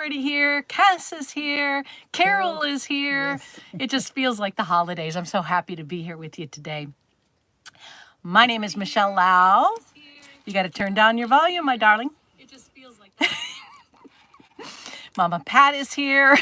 already here. Cass is here. Carol is here. Yes. It just feels like the holidays. I'm so happy to be here with you today. My name is Michele Lau. You got to turn down your volume, my darling. It just feels like Mama Pat is here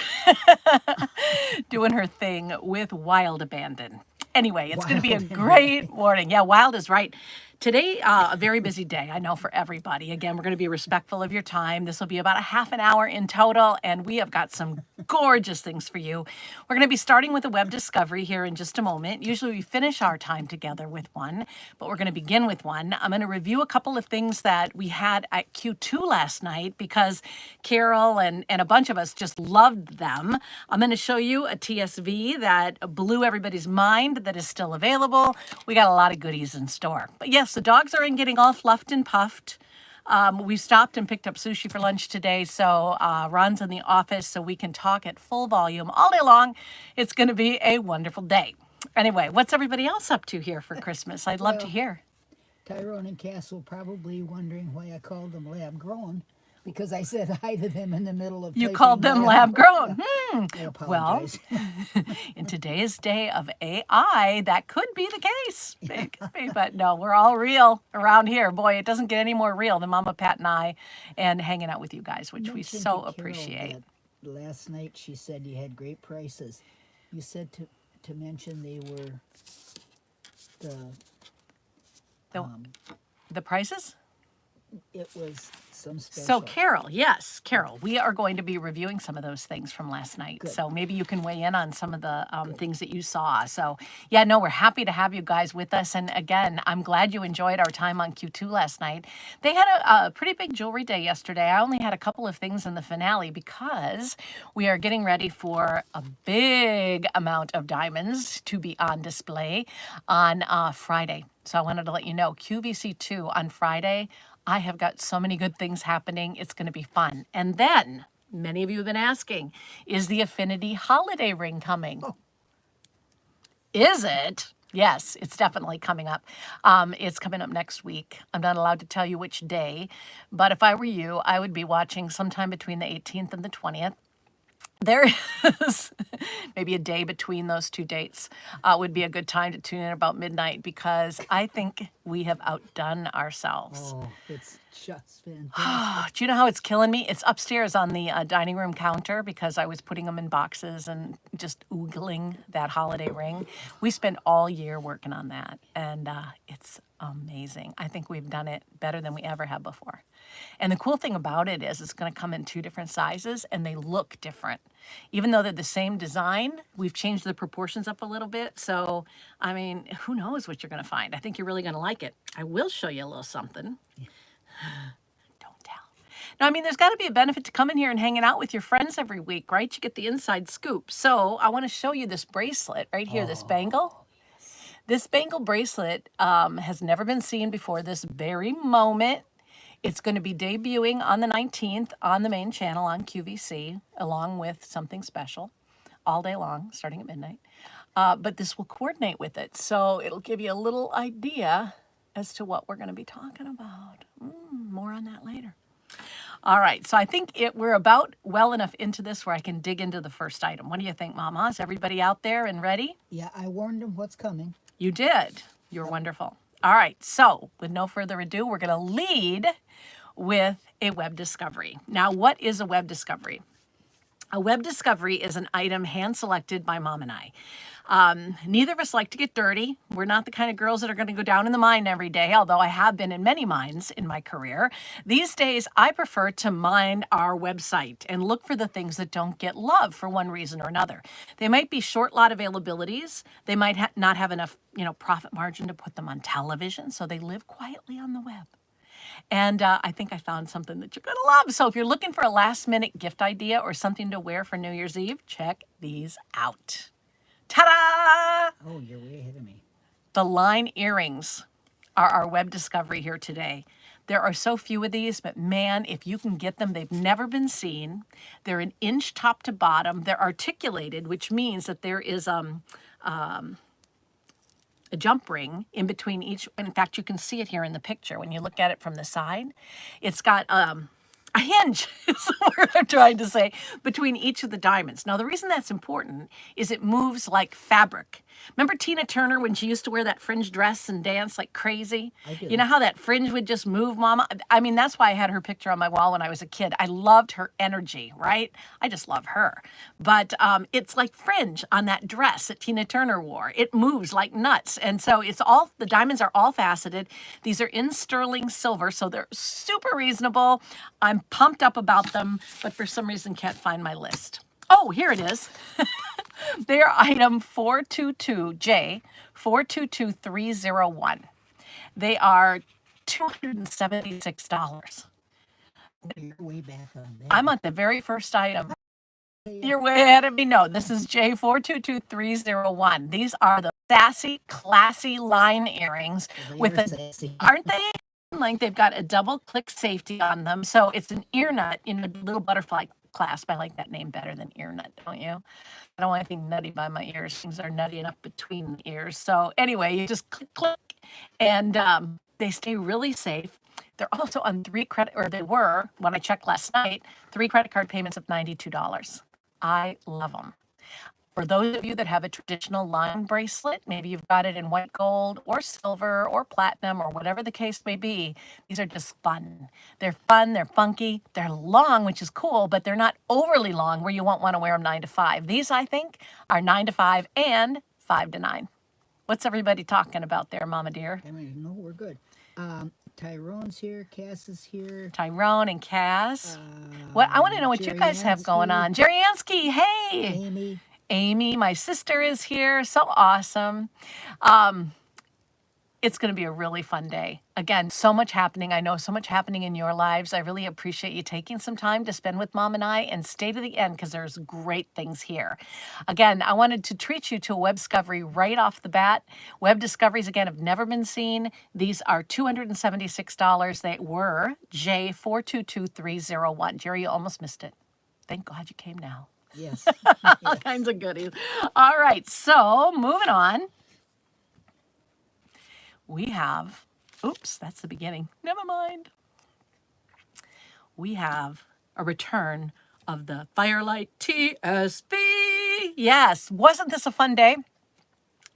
doing her thing with Wild Abandon. Anyway, it's going to be a great morning. Yeah, Wild is right. Today, a very busy day, I know, for everybody. Again, we're going to be respectful of your time. This will be about a half an hour in total, and we have got some gorgeous things for you. We're going to be starting with a web discovery here in just a moment. Usually we finish our time together with one, but we're going to begin with one. I'm going to review a couple of things that we had at Q2 last night because Carol and a bunch of us just loved them. I'm going to show you a TSV that blew everybody's mind that is still available. We got a lot of goodies in store. But yes, the dogs are in getting all fluffed and puffed. We stopped and picked up sushi for lunch today, so Ron's in the office so we can talk at full volume all day long. It's going to be a wonderful day. Anyway, what's everybody else up to here for Christmas? I'd love to hear. Tyrone and Cass will probably wondering why I called them lab grown, because I said hi to them in the middle of You called them lab grown. I Well, apologize. in today's day of AI, that could be the case. It could be, but no, we're all real around here. Boy, it doesn't get any more real than Mama Pat and I and hanging out with you guys, which we Mentioned so to Carol appreciate. that last night she said you had great prices. You said to mention they were the The, the prices? it was some special. So Carol, yes, Carol, we are going to be reviewing some of those things from last night. Good. So maybe you can weigh in on some of the things that you saw. So yeah, no, we're happy to have you guys with us. And again, I'm glad you enjoyed our time on Q2 last night. They had a pretty big jewelry day yesterday. I only had a couple of things in the finale because we are getting ready for a big amount of diamonds to be on display on Friday. So I wanted to let you know, QVC2 on Friday. I have got so many good things happening. It's going to be fun. And then, many of you have been asking, is the Affinity holiday ring coming? Is it? Yes, it's definitely coming up. It's coming up next week. I'm not allowed to tell you which day, but if I were you, I would be watching sometime between the 18th and the 20th. There is maybe a day between those two dates would be a good time to tune in about midnight because I think we have outdone ourselves. Oh, it's just fantastic. Do you know how it's killing me? It's upstairs on the dining room counter because I was putting them in boxes and just oogling that holiday ring. We spent all year working on that, and it's amazing. I think we've done it better than we ever have before. And the cool thing about it is it's going to come in 2 different sizes, and they look different. Even though they're the same design, we've changed the proportions up a little bit. So, I mean, who knows what you're going to find. I think you're really going to like it. I will show you a little something. Don't tell. Now, I mean, there's got to be a benefit to coming here and hanging out with your friends every week, right? You get the inside scoop. So I want to show you this bracelet right here, this bangle. This bangle bracelet has never been seen before this very moment. It's going to be debuting on the 19th on the main channel on QVC, along with something special all day long, starting at midnight. But this will coordinate with it. So it'll give you a little idea as to what we're going to be talking about. More on that later. All right, so I think we're about well enough into this where I can dig into the first item. What do you think, Mama? Is everybody out there and ready? Yeah, I warned them what's coming. You did. You're wonderful. All right, so with no further ado, we're going to lead with a web discovery. Now, what is a web discovery? A web discovery is an item hand-selected by Mom and I. Neither of us like to get dirty. We're not the kind of girls that are going to go down in the mine every day, although I have been in many mines in my career. These days, I prefer to mine our website and look for the things that don't get love for one reason or another. They might be short lot availabilities. They might not have enough, profit margin to put them on television, so they live quietly on the web. And I think I found something that you're going to love. So if you're looking for a last-minute gift idea or something to wear for New Year's Eve, check these out. Ta-da! Oh, you're way ahead of me. The line earrings are our web discovery here today. There are so few of these, but man, if you can get them, they've never been seen. They're an inch top to bottom. They're articulated, which means that there is a jump ring in between each. In fact, you can see it here in the picture when you look at it from the side. It's got a A hinge is the word I'm trying to say, between each of the diamonds. Now, the reason that's important is it moves like fabric. Remember Tina Turner when she used to wear that fringe dress and dance like crazy? I do. You know how that fringe would just move, Mama? I mean, that's why I had her picture on my wall when I was a kid. I loved her energy, right? I just love her. But it's like fringe on that dress that Tina Turner wore. It moves like nuts. And so it's all, the diamonds are all faceted. These are in sterling silver, so they're super reasonable. I'm pumped up about them, but for some reason can't find my list. Oh, here it is. They are item 422J, 422301. They are $276. You're way back on that. I'm at the very first item. You're way ahead of me. No, this is J422301. These are the sassy, classy line earrings with They're the, sassy. aren't they? Like they've got a double click safety on them. So it's an ear nut in a little butterfly clasp. I like that name better than ear nut, don't you? I don't want anything nutty by my ears. Things are nutty enough between the ears. So anyway, you just click, click, and they stay really safe. They're also on they were, when I checked last night, 3 credit card payments of $92. I love them. For those of you that have a traditional line bracelet, maybe you've got it in white gold or silver or platinum or whatever the case may be, these are just fun. They're fun, they're funky, they're long, which is cool, but they're not overly long where you won't want to wear them 9 to 5. These, I think, are 9 to 5 and 5 to 9. What's everybody talking about there, Mama dear? I mean, no, we're good. Tyrone's here. Cass is here. Tyrone and Cass. What I want to know what you guys have going on. Jerry Ansky, hey. Amy. Amy, my sister, is here. So awesome. It's going to be a really fun day. Again, so much happening. I know so much happening in your lives. I really appreciate you taking some time to spend with Mom and I, and stay to the end because there's great things here. Again, I wanted to treat you to a web discovery right off the bat. Web discoveries, again, have never been seen. These are $276. They were J422301. Jerry, you almost missed it. Thank God you came now. Yes. All kinds of goodies. All right, so moving on. We have, oops, that's the beginning. Never mind. We have a return of the Firelight TSV. Yes, wasn't this a fun day?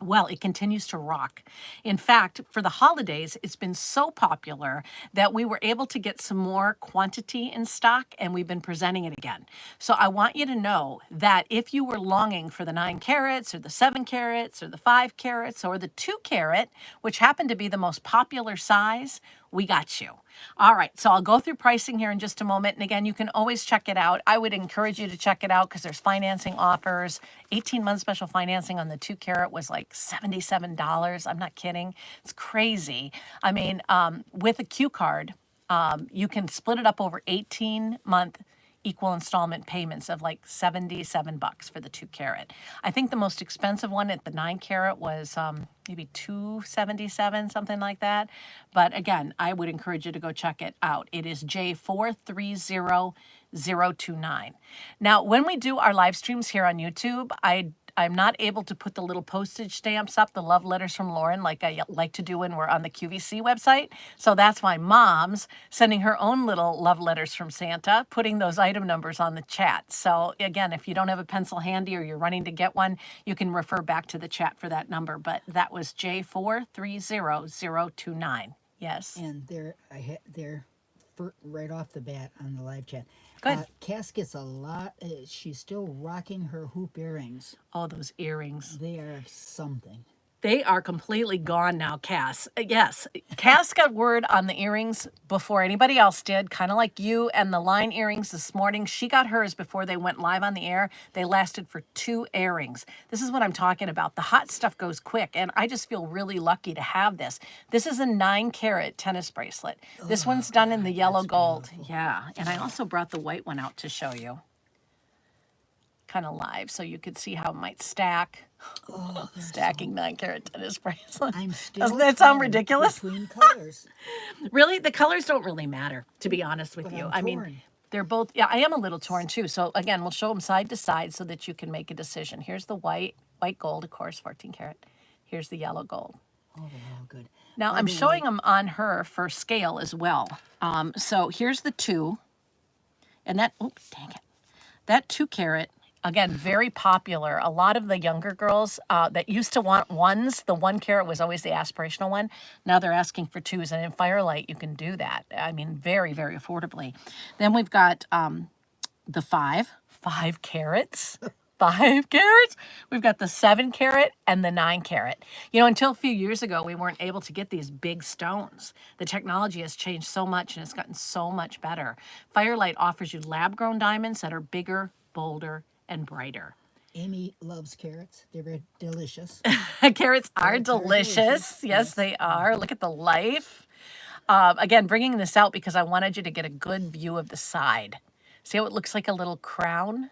Well, it continues to rock. In fact, for the holidays, it's been so popular that we were able to get some more quantity in stock, and we've been presenting it again. So I want you to know that if you were longing for the 9 carats or the 7 carats or the 5 carats or the 2 carat, which happened to be the most popular size, we got you. All right, so I'll go through pricing here in just a moment. And again, you can always check it out. I would encourage you to check it out because there's financing offers. 18-month special financing on the 2 carat was like $77. I'm not kidding. It's crazy. I mean, with a Q card, you can split it up over 18-month equal installment payments of like $77 for the 2 carat. I think the most expensive one at the 9 carat was maybe $277, something like that. But again, I would encourage you to go check it out. It is J430029. Now, when we do our live streams here on YouTube, I'm not able to put the little postage stamps up, the love letters from Lauren, like I like to do when we're on the QVC website. So that's why Mom's sending her own little love letters from Santa, putting those item numbers on the chat. So again, if you don't have a pencil handy or you're running to get one, you can refer back to the chat for that number. But that was J430029. Yes. And they're right off the bat on the live chat. Good. Cass gets a lot. She's still rocking her hoop earrings. Oh, those earrings. They are something. They are completely gone now, Cass. Yes, Cass got word on the earrings before anybody else did, kind of like you and the line earrings this morning. She got hers before they went live on the air. They lasted for 2 airings. This is what I'm talking about. The hot stuff goes quick, and I just feel really lucky to have this. This is a 9 carat tennis bracelet. This one's done in the yellow gold. Yeah, and I also brought the white one out to show you. Kind of live, so you could see how it might stack. Oh, Stacking 9 carat tennis bracelet. I'm still Doesn't that sound torn ridiculous? between colors. Really, the colors don't really matter, to be honest with But you. I'm I mean, torn. they're both. Yeah, I am a little torn too. So again, we'll show them side to side so that you can make a decision. Here's the white gold, of course, 14 karat. Here's the yellow gold. Oh, they're all good. Now I'm showing them on her for scale as well. So here's the 2. And that, oh, dang it. That 2 carat, again, very popular. A lot of the younger girls that used to want ones, the 1 carat was always the aspirational one. Now they're asking for 2s. And in Firelight, you can do that. I mean, very, very affordably. Then we've got the 5 carats. 5 carats. We've got the 7 carat and the 9 carat. You know, until a few years ago, we weren't able to get these big stones. The technology has changed so much and it's gotten so much better. Firelight offers you lab-grown diamonds that are bigger, bolder, and brighter. Amy loves carrots. They're very delicious. Carrots are delicious. Yes, they are. Look at the life. Again, bringing this out because I wanted you to get a good view of the side. See how it looks like a little crown?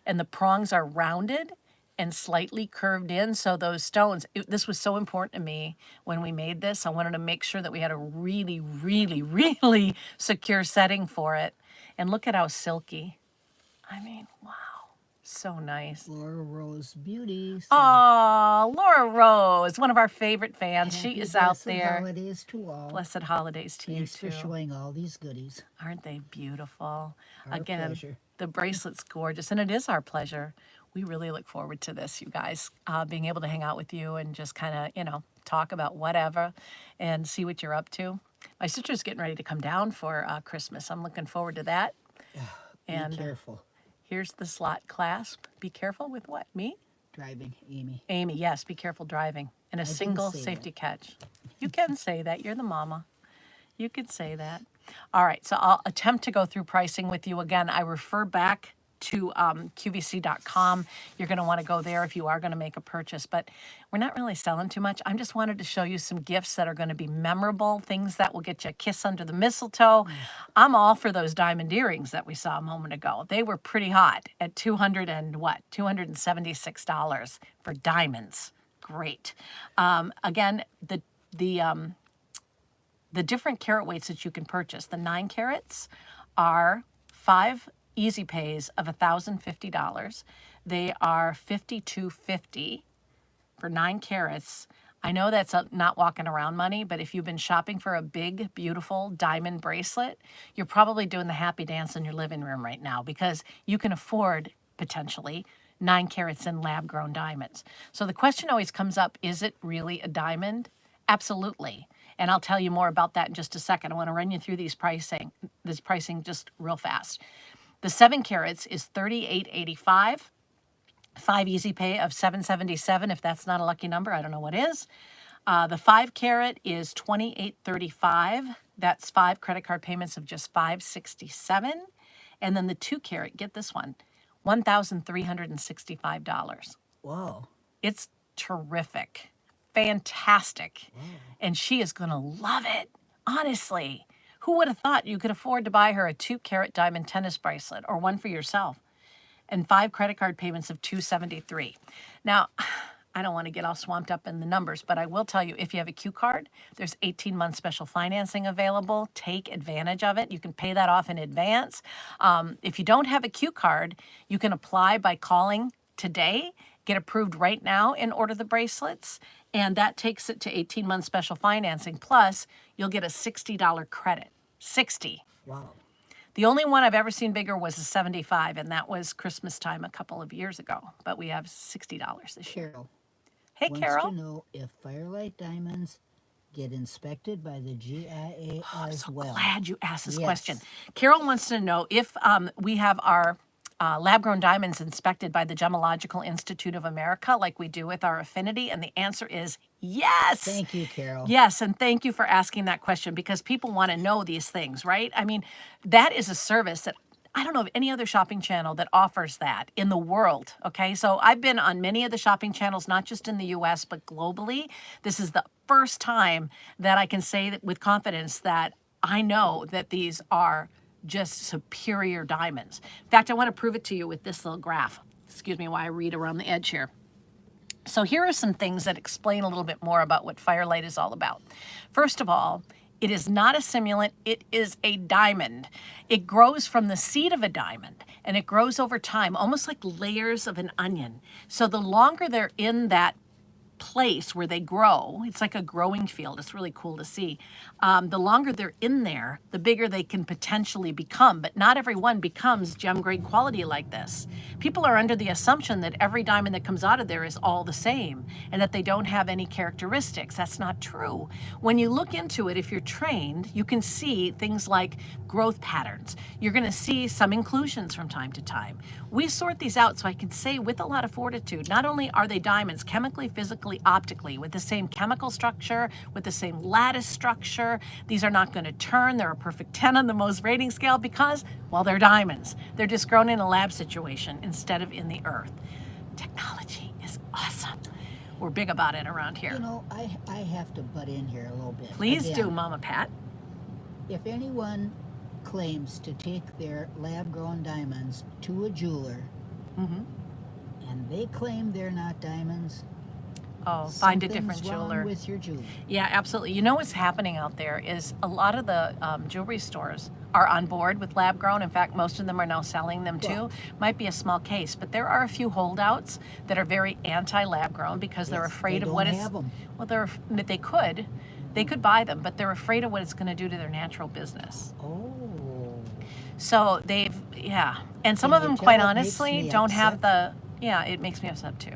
And the prongs are rounded and slightly curved in. So those stones, this was so important to me when we made this. I wanted to make sure that we had a really, really, really secure setting for it. And look at how silky. I mean, wow. So nice. Laura Rose Beauty. Oh, Laura Rose, one of our favorite fans. She is out there. Holidays to all. Blessed holidays to Thanks you too. for showing all these goodies. Aren't they beautiful? Our Again, pleasure. the bracelet's gorgeous, and it is our pleasure. We really look forward to this, you guys, being able to hang out with you and just kind of, you know, talk about whatever and see what you're up to. My sister's getting ready to come down for Christmas. I'm looking forward to that. Be careful. Here's the slot clasp. Be careful with what? Me? Driving, Amy. Amy, yes, be careful driving. And a single safety catch. You can say that. You're the mama. You could say that. All right, so I'll attempt to go through pricing with you again. I refer back to QVC.com. You're going to want to go there if you are going to make a purchase, but we're not really selling too much. I just wanted to show you some gifts that are going to be memorable, things that will get you a kiss under the mistletoe. I'm all for those diamond earrings that we saw a moment ago. They were pretty hot at $276 for diamonds. Great. Again, the different carat weights that you can purchase. The 9 carats are 5 easy pays of $1,050. They are $5,250 for 9 carats. I know that's not walking around money, but if you've been shopping for a big, beautiful diamond bracelet, you're probably doing the happy dance in your living room right now because you can afford potentially 9 carats in lab-grown diamonds. So the question always comes up, is it really a diamond? Absolutely. And I'll tell you more about that in just a second. I want to run you through this pricing just real fast. The 7 carats is $38.85. 5 easy pay of $777. If that's not a lucky number, I don't know what is. The 5 carat is $28.35. That's 5 credit card payments of just $567. And then the 2 carat, get this one, $1,365. Wow. It's terrific. Fantastic. Wow. And she is going to love it. Honestly. Who would have thought you could afford to buy her a 2 carat diamond tennis bracelet or one for yourself and 5 credit card payments of $273. Now, I don't want to get all swamped up in the numbers, but I will tell you, if you have a Q card, there's 18-month special financing available. Take advantage of it. You can pay that off in advance. If you don't have a Q card, you can apply by calling today, get approved right now and order the bracelets. And that takes it to 18-month special financing. Plus, you'll get a $60 credit. 60. Wow. The only one I've ever seen bigger was a 75, and that was Christmas time a couple of years ago. But we have $60 this year. Carol. Hey, Carol. Wants to know if Firelight diamonds get inspected by the GIA as well. Glad you asked this question. Carol wants to know if we have our lab-grown diamonds inspected by the Gemological Institute of America like we do with our Affinity, and the answer is yes. Thank you, Carol. Yes, and thank you for asking that question because people want to know these things, right? I mean, that is a service that I don't know of any other shopping channel that offers that in the world, okay? So I've been on many of the shopping channels, not just in the U.S., but globally. This is the first time that I can say that with confidence that I know that these are just superior diamonds. In fact, I want to prove it to you with this little graph. Excuse me while I read around the edge here. So here are some things that explain a little bit more about what Firelight is all about. First of all, it is not a simulant, it is a diamond. It grows from the seed of a diamond, and it grows over time, almost like layers of an onion. So the longer they're in that place where they grow, it's like a growing field. It's really cool to see. The longer they're in there, the bigger they can potentially become. But not every one becomes gem grade quality like this. People are under the assumption that every diamond that comes out of there is all the same and that they don't have any characteristics. That's not true. When you look into it, if you're trained, you can see things like growth patterns. You're going to see some inclusions from time to time. We sort these out so I can say with a lot of fortitude, not only are they diamonds chemically, physically, optically, with the same chemical structure, with the same lattice structure. These are not going to turn. They're a perfect 10 on the Mohs rating scale because, well, they're diamonds. They're just grown in a lab situation instead of in the earth. Technology is awesome. We're big about it around here. You know, I have to butt in here a little bit. Please Again, do, Mama Pat. if anyone claims to take their lab-grown diamonds to a jeweler and they claim they're not diamonds, Oh, find a different something's jeweler. wrong with your jeweler. Yeah, absolutely. You know what's happening out there is a lot of the jewelry stores are on board with lab grown. In fact, most of them are now selling them too. Well, Might be a small case, but there are a few holdouts that are very anti-lab grown because they're yes, afraid they of what don't it's. have 'em. Well, they could buy them, but they're afraid of what it's going to do to their natural business. Oh. So and some Can of you them, tell quite it makes honestly, me don't have upset? it makes me upset too.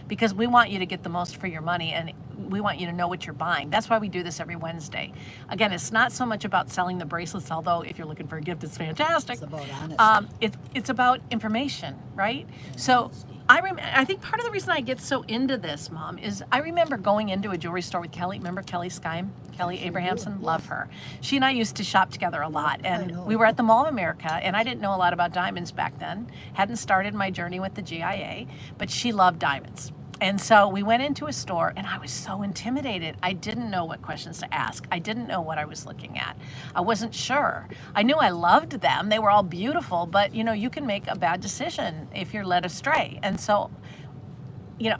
Because we want you to get the most for your money and we want you to know what you're buying. That's why we do this every Wednesday. Again, it's not so much about selling the bracelets, although if you're looking for a gift, it's fantastic. It's about honesty. It's about information, right? So Honesty. I think part of the reason I get so into this, Mom, is I remember going into a jewelry store with Kelly. Remember Kelly Skyme? Kelly sure do, Abrahamson? yes. Love her. She and I used to shop together a lot. And know. we were at the Mall of America, and I didn't know a lot about diamonds back then. Hadn't started my journey with the GIA, but she loved diamonds. And so we went into a store and I was so intimidated. I didn't know what questions to ask. I didn't know what I was looking at. I wasn't sure. I knew I loved them. They were all beautiful, but you can make a bad decision if you're led astray. And so,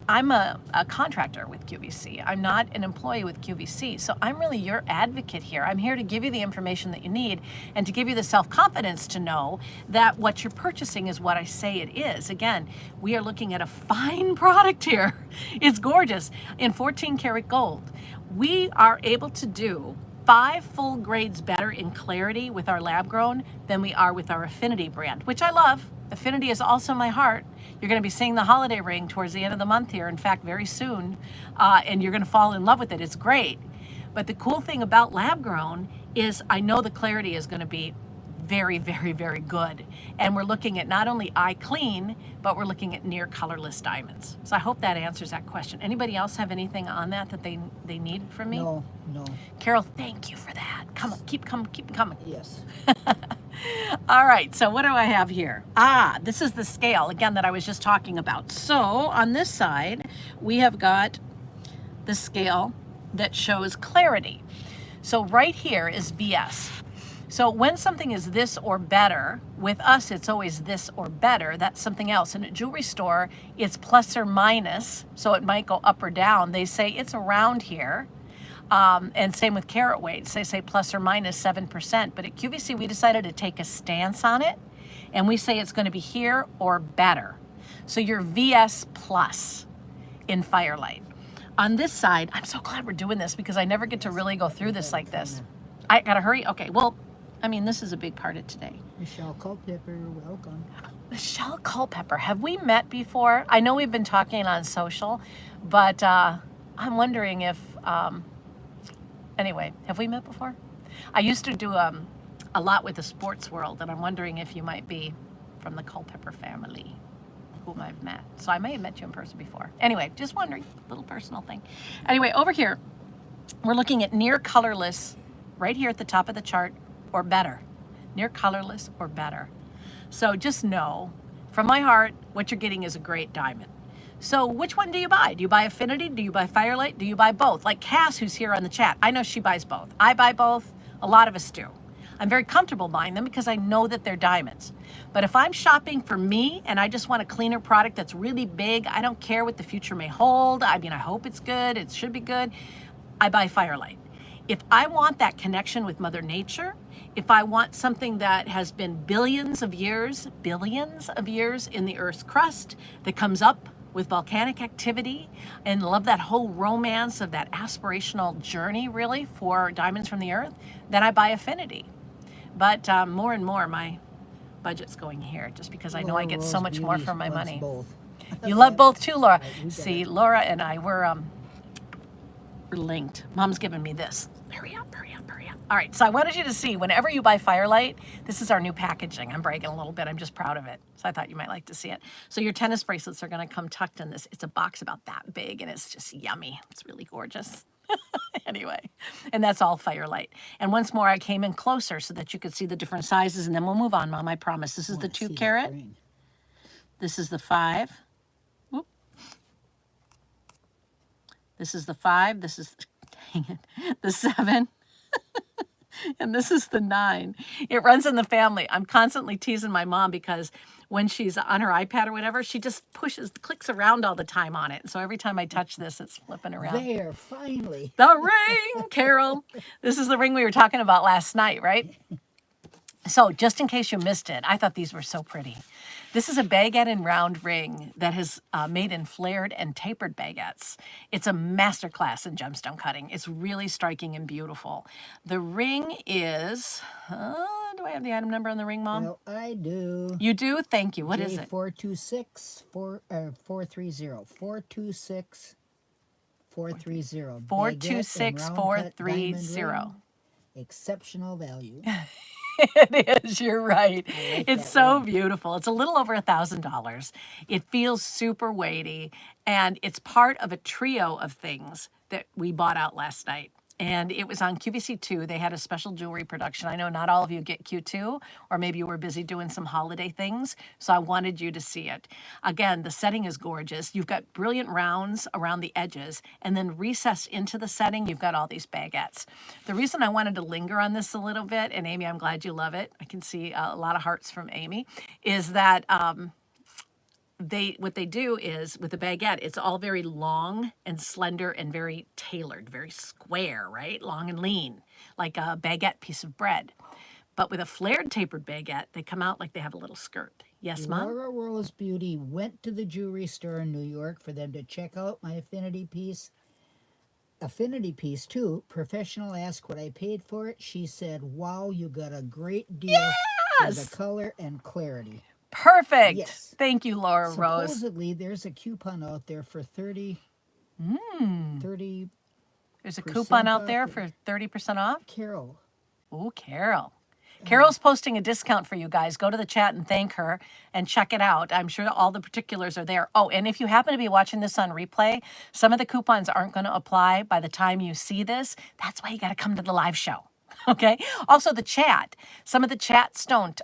I'm a contractor with QVC. I'm not an employee with QVC. So I'm really your advocate here. I'm here to give you the information that you need and to give you the self-confidence to know that what you're purchasing is what I say it is. Again, we are looking at a fine product here. It's gorgeous in 14 karat gold. We are able to do 5 full grades better in clarity with our lab grown than we are with our Affinity brand, which I love. Affinity is also my heart. You're going to be seeing the holiday ring towards the end of the month here, in fact, very soon, and you're going to fall in love with it. It's great. But the cool thing about lab grown is I know the clarity is going to be very, very, very good. And we're looking at not only eye clean, but we're looking at near colorless diamonds. So I hope that answers that question. Anybody else have anything on that they need from me? No. Carol, thank you for that. Come on, keep coming. Yes. All right, so what do I have here? This is the scale, again, that I was just talking about. So on this side, we have got the scale that shows clarity. So right here is VS. So when something is this or better, with us it's always this or better, that's something else. In a jewelry store, it's plus or minus, so it might go up or down. They say it's around here. And same with carat weights. They say plus or minus 7%. But at QVC, we decided to take a stance on it. And we say it's going to be here or better. So you're VS plus in Firelight. On this side, I'm so glad we're doing this because I never get to really go through this like this. I got to hurry. Okay, well, this is a big part of today. Michele Culpepper, welcome. Michele Culpepper, have we met before? I know we've been talking on social, but I'm wondering if... Anyway, have we met before? I used to do a lot with the sports world, and I'm wondering if you might be from the Culpepper family, whom I've met. So I may have met you in person before. Anyway, just wondering, little personal thing. Anyway, over here, we're looking at near colorless, right here at the top of the chart, or better. Near colorless or better. So just know, from my heart, what you're getting is a great diamond. So which one do you buy? Do you buy Affinity? Do you buy Firelight? Do you buy both? Like Cass, who's here on the chat. I know she buys both. I buy both. A lot of us do. I'm very comfortable buying them because I know that they're diamonds. But if I'm shopping for me and I just want a cleaner product that's really big, I don't care what the future may hold. I hope it's good. It should be good. I buy Firelight. If I want that connection with Mother Nature, if I want something that has been billions of years in the Earth's crust, that comes up with volcanic activity and love that whole romance of that aspirational journey, really, for diamonds from the earth, then I buy Affinity. But more and more, my budget's going here just because I know I Laura get so Rose much more Beauty for my loves money. both. You love both too, Laura. Right, we got See, it. Laura and I, we're linked. Mom's giving me this. Hurry up, hurry up, hurry up. All right, so I wanted you to see, whenever you buy Firelight, this is our new packaging. I'm bragging a little bit. I'm just proud of it. So I thought you might like to see it. So your tennis bracelets are going to come tucked in this. It's a box about that big, and it's just yummy. It's really gorgeous. Anyway, and that's all Firelight. And once more, I came in closer so that you could see the different sizes, and then we'll move on, Mom, I promise. This is the Wanna see 2 that carat. ring. This is the 5. Whoop. This is the 5. This is, dang it, the 7. And this is the 9. It runs in the family. I'm constantly teasing my mom because when she's on her iPad or whatever, she just clicks around all the time on it. So every time I touch this, it's flipping around. There, finally. The ring, Carol. This is the ring we were talking about last night, right? So just in case you missed it, I thought these were so pretty. This is a baguette and round ring that has made in flared and tapered baguettes. It's a masterclass in gemstone cutting. It's really striking and beautiful. The ring is, do I have the item number on the ring, Mom? Well, I do. You do? Thank you. What is it? 426 430 426 430. 426 430. Exceptional value. It is, you're right. like It's that so beautiful. It's a little over $1,000. It feels super weighty, and it's part of a trio of things that we bought out last night. And it was on QVC 2. They had a special jewelry production. I know not all of you get Q2, or maybe you were busy doing some holiday things, so I wanted you to see it. Again, the setting is gorgeous. You've got brilliant rounds around the edges, and then recessed into the setting, you've got all these baguettes. The reason I wanted to linger on this a little bit, and Amy, I'm glad you love it. I can see a lot of hearts from Amy, is that what they do is with the baguette, it's all very long and slender and very tailored, very square, right? Long and lean, like a baguette piece of bread. But with a flared tapered baguette, they come out like they have a little skirt. Yes, Mom? Laura Rose Beauty went to the jewelry store in New York for them to check out my Affinity piece. Affinity piece too. Professional asked what I paid for it. She said, "Wow, you got a great deal for the color and clarity." Perfect. Yes. Thank you, Laura Rose. Supposedly, there's a coupon out there for 30. There's a coupon out off there it. for 30% off. Carol. Oh, Carol. Carol's posting a discount for you guys. Go to the chat and thank her and check it out. I'm sure all the particulars are there. Oh, and if you happen to be watching this on replay, some of the coupons aren't going to apply by the time you see this. That's why you got to come to the live show. Okay. Also, the chat. Some of the chats don't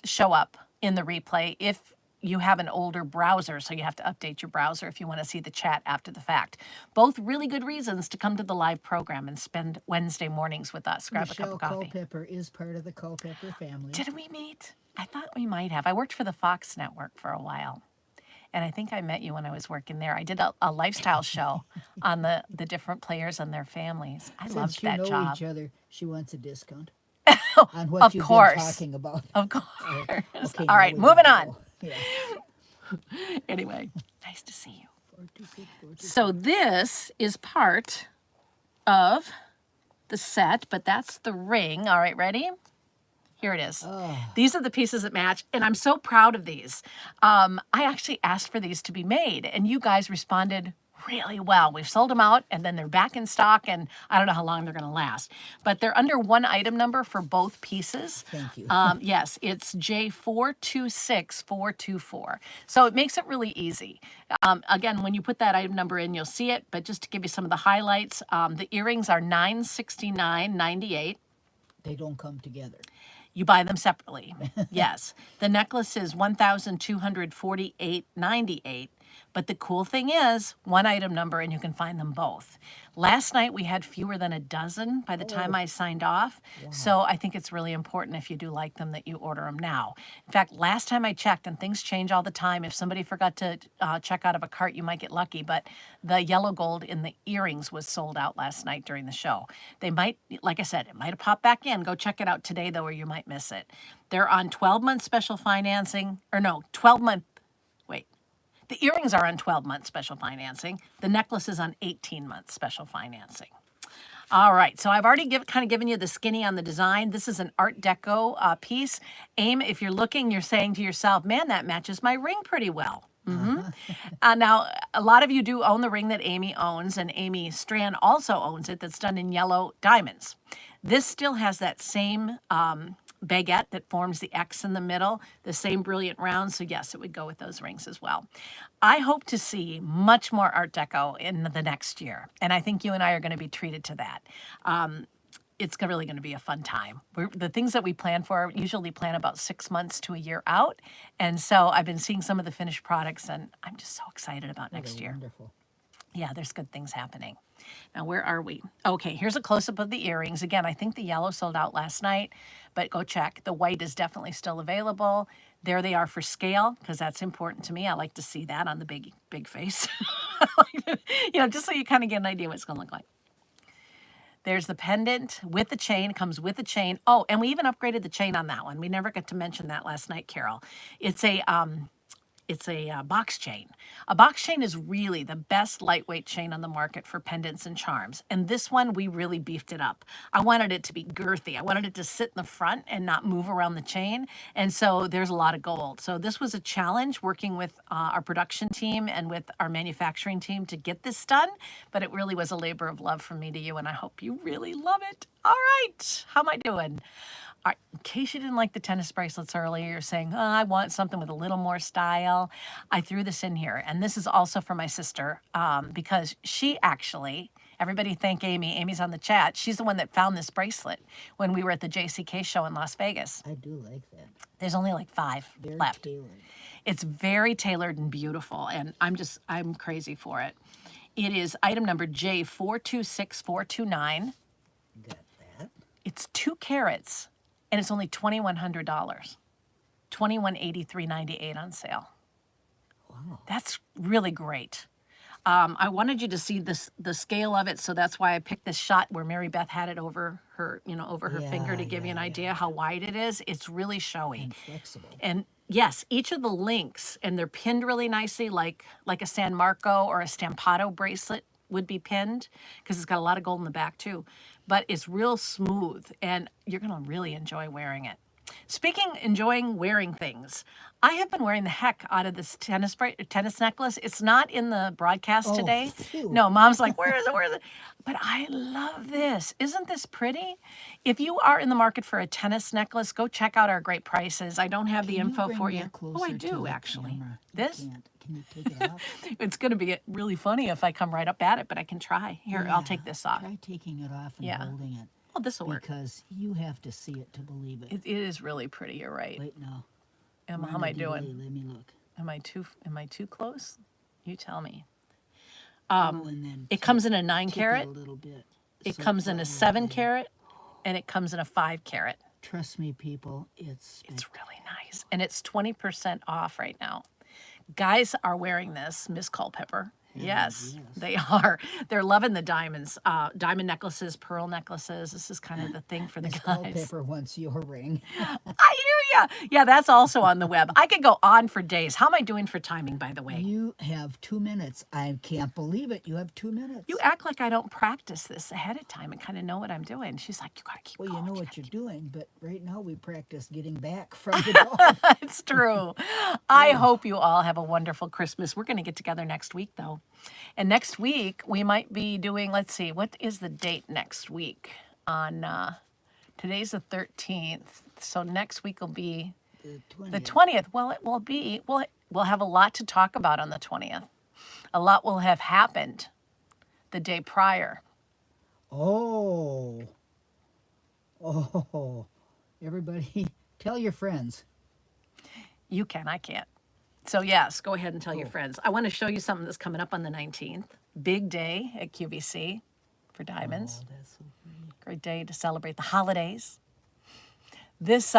show up in the replay if you have an older browser, so you have to update your browser if you want to see the chat after the fact. Both really good reasons to come to the live program and spend Wednesday mornings with us. Grab a cup Michelle of coffee. Culpepper is part of the Culpepper family. Did we meet? I thought we might have. I worked for the Fox Network for a while. And I think I met you when I was working there. I did a lifestyle show on the different players and their families. I loved Since you that know job. each other, she wants a discount on what Of you've course. been talking about. Of course. Okay, All now right, we moving gotta on. go. Yeah. Anyway, nice to see you. 426, 426. So this is part of the set, but that's the ring. All right, ready? Here it is. Oh, These are the pieces that match, and I'm so proud of these. I actually asked for these to be made, and you guys responded really well. We've sold them out, and then they're back in stock, and I don't know how long they're going to last. But they're under one item number for both pieces. thank you. Yes, it's J426424. So it makes it really easy. Again, when you put that item number in, you'll see it. But just to give you some of the highlights, the earrings are $969.98. They don't come together. You buy them separately. Yes. The necklace is $1,248.98. But the cool thing is, one item number, and you can find them both. Last night, we had fewer than a dozen by the time I signed off. So I think it's really important, if you do like them, that you order them now. In fact, last time I checked, and things change all the time. If somebody forgot to check out of a cart, you might get lucky. But the yellow gold in the earrings was sold out last night during the show. They might, like I said, it might have popped back in. Go check it out today, though, or you might miss it. They're on 12-month special financing, or no, 12-month. Wait. The earrings are on 12-month special financing. The necklace is on 18-month special financing. All right, so I've already kind of given you the skinny on the design. This is an Art Deco piece. Aim, if you're looking, you're saying to yourself, man, that matches my ring pretty well. Now, a lot of you do own the ring that Amy owns, and Amy Strand also owns it, that's done in yellow diamonds. This still has that same baguette that forms the X in the middle, the same brilliant round. So yes, it would go with those rings as well. I hope to see much more Art Deco in the next year. And I think you and I are going to be treated to that. It's really going to be a fun time. The things that we plan for usually plan about 6 months to a year out. And so I've been seeing some of the finished products, and I'm just so excited about next year. Wonderful. Yeah, there's good things happening. Now, where are we? Okay, here's a close-up of the earrings. Again, I think the yellow sold out last night, but go check. The white is definitely still available. There they are for scale, because that's important to me. I like to see that on the big face. Just so you kind of get an idea what it's going to look like. There's the pendant with the chain. It comes with the chain. Oh, and we even upgraded the chain on that one. We never got to mention that last night, Carol. It's a box chain. A box chain is really the best lightweight chain on the market for pendants and charms. And this one, we really beefed it up. I wanted it to be girthy. I wanted it to sit in the front and not move around the chain. And so there's a lot of gold. So this was a challenge working with our production team and with our manufacturing team to get this done. But it really was a labor of love from me to you. And I hope you really love it. All right. How am I doing? All right, in case you didn't like the tennis bracelets earlier, you're saying, oh, I want something with a little more style. I threw this in here. And this is also for my sister because she actually, everybody thank Amy. Amy's on the chat. She's the one that found this bracelet when we were at the JCK show in Las Vegas. I do like that. There's only like 5 Very left. tailored. It's very tailored and beautiful. And I'm crazy for it. It is item number J426429. Got that. It's 2 carats. And it's only $2,100, $2,183.98 on sale. Wow. That's really great. I wanted you to see the scale of it, so that's why I picked this shot where Mary Beth had it over her, over her finger to give you an idea how wide it is. It's really showy and flexible. And yes, each of the links, and they're pinned really nicely, like a San Marco or a Stampato bracelet would be pinned, because it's got a lot of gold in the back too. But it's real smooth, and you're going to really enjoy wearing it. Enjoying wearing things, I have been wearing the heck out of this tennis necklace. It's not in the broadcast today. Phew. No, Mom's like, where is it? Where is it? But I love this. Isn't this pretty? If you are in the market for a tennis necklace, go check out our great prices. I don't have the info for you. Oh, I do, actually. This? Can you take it off? It's going to be really funny if I come right up at it, but I can try. Here, I'll take this off. Try taking it off and holding it. Oh, this will work. Because you have to see it to believe it. It is really pretty. You're right. Wait, no. Emma, how am I doing? Let me look. Am I too close? You tell me. And then It comes in a 9 tip carat. it a little bit. It So comes in a that 7 way- carat, and it comes in a 5 carat. Trust me, people, it's really nice, and it's 20% off right now. Guys are wearing this, Miss Culpepper. Yes, they are. They're loving the diamonds, diamond necklaces, pearl necklaces. This is kind of the thing for the Miss guys. Culpepper wants your ring. I hear ya. Yeah, that's also on the web. I could go on for days. How am I doing for timing, by the way? You have 2 minutes. I can't believe it. You have 2 minutes. You act like I don't practice this ahead of time and kind of know what I'm doing. She's like, you gotta keep Well, going. you know what you're doing, but right now we practice getting back from the dog. It's true. I hope you all have a wonderful Christmas. We're going to get together next week, though. And next week, we might be doing, let's see, what is the date next week? Today's the 13th. So next week will be the 20th. Well, it will be, we'll have a lot to talk about on the 20th. A lot will have happened the day prior. Oh. Everybody, tell your friends. You can, I can't. So yes, go ahead and tell your friends. I want to show you something that's coming up on the 19th. Big day at QVC for diamonds. Oh, that's so pretty. Great day to celebrate the holidays. This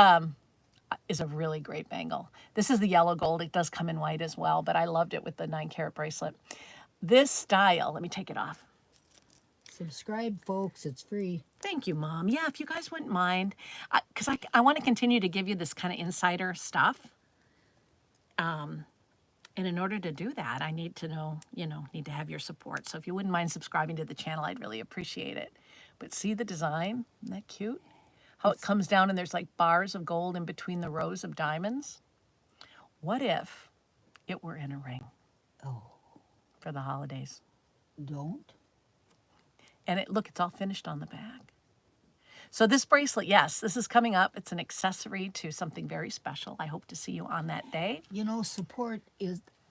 is a really great bangle. This is the yellow gold. It does come in white as well, but I loved it with the 9 carat bracelet. This style, let me take it off. Subscribe, folks. It's free. Thank you, Mom. Yeah, if you guys wouldn't mind, because I want to continue to give you this kind of insider stuff. And in order to do that, I need to know, need to have your support. So if you wouldn't mind subscribing to the channel, I'd really appreciate it. But see the design? Isn't that cute? How it comes down and there's like bars of gold in between the rows of diamonds. What if it were in a ring Oh, for the holidays? don't? And look, it's all finished on the back. So this bracelet, yes, this is coming up. It's an accessory to something very special. I hope to see you on that day. You know,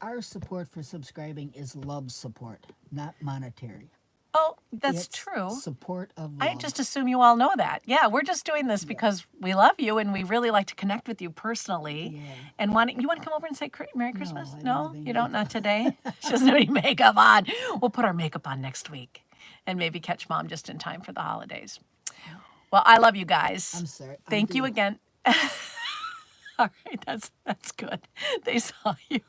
our support for subscribing is love support, not monetary. Oh, that's It's true. support of love. I just assume you all know that. Yeah, we're just doing this because we love you and we really like to connect with you personally. Yeah. And you want to come over and say Merry Christmas? I don't No, have any you don't. Not today. She doesn't have any makeup on. We'll put our makeup on next week, and maybe catch Mom just in time for the holidays. Well, I love you guys. I'm sorry. Thank you again. All right, that's good. They saw you.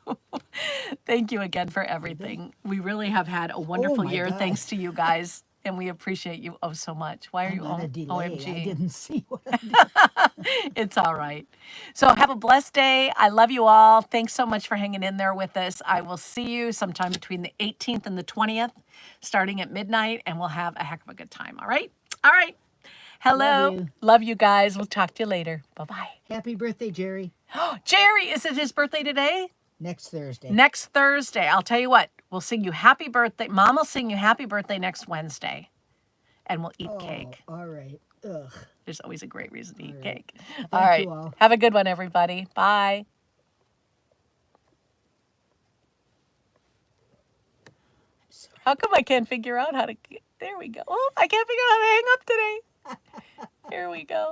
Thank you again for everything. We really have had a wonderful my year God. thanks to you guys, and we appreciate you oh so much. Why are I'm you on a delay. OMG? I didn't see what I did. It's all right. So have a blessed day. I love you all. Thanks so much for hanging in there with us. I will see you sometime between the 18th and the 20th, starting at midnight, and we'll have a heck of a good time. All right? All right. Hello. Love you. Love you guys. We'll talk to you later. Bye-bye. Happy birthday, Jerry. Jerry, is it his birthday today? Next Thursday. Next Thursday. I'll tell you what. We'll sing you happy birthday. Mom will sing you happy birthday next Wednesday. And we'll eat cake. All right. Ugh. There's always a great reason to eat right. cake. Thank All right. you all. Have a good one, everybody. Bye. How come I can't figure out how to... There we go. Oh, I can't figure out how to hang up today. Here we go.